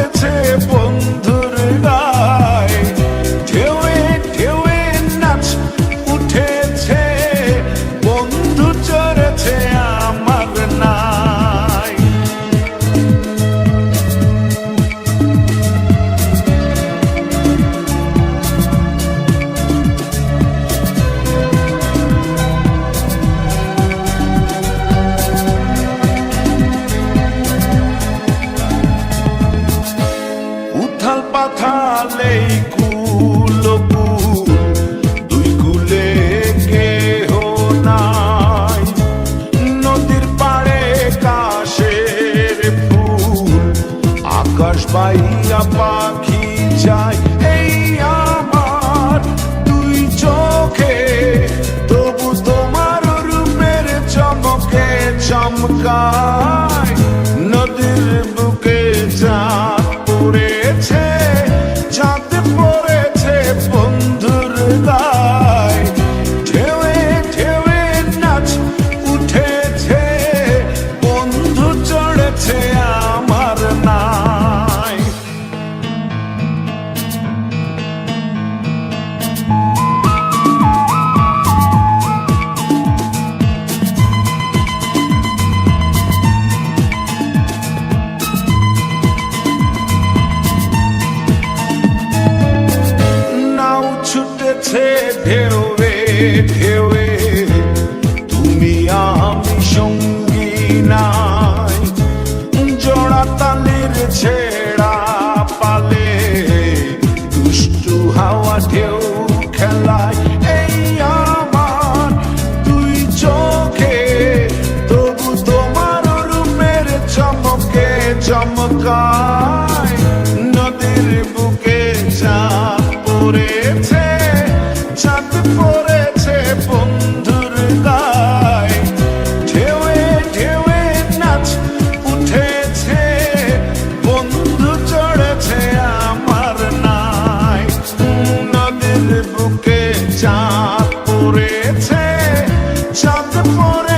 পড়েছে বন্ধুর গায়ে, ঢেউয়ে ঢেউয়ে নাচ উঠেছে, বন্ধু চড়েছে আমার নাই। উথাল পাথালে কুল কুল, দুই কুলে কেহ নাই, নদীর পাড়ে কাশের ফুল, আকাশ বাইয়া পাখি যায়, এই আমার দুই চোখে, তবু তোমার রূপের চমকে চমকায়, নদীর বুকে চাঁদ পড়েছে, চাঁদ পড়েছে বন্ধুর গায়ে, ঢেউয়ে ঢেউয়ে নাচ উঠেছে, বন্ধু চড়েছে আমার নাই। নাও ছুটেছে ঢেউয়ে ঢেউয়ে, তুমি আমি সঙ্গী নাই, জোড়া তালের ছেড়া পালে, দুষ্টু হাওয়া ঢেউ খেলায়, এই আমার দুই চোখে, তবু তোমার রূপের চমকে চমকায়, নদীর বুকে চাঁদ পড়েছে, চাঁদ পড়েছে বন্ধুর গায়ে, ঢেউয়ে ঢেউয়ে নাচ উঠেছে, বন্ধু চড়েছে আমার নাই, নদীর বুকে চাঁদ পড়েছে, চাঁদ পড়ে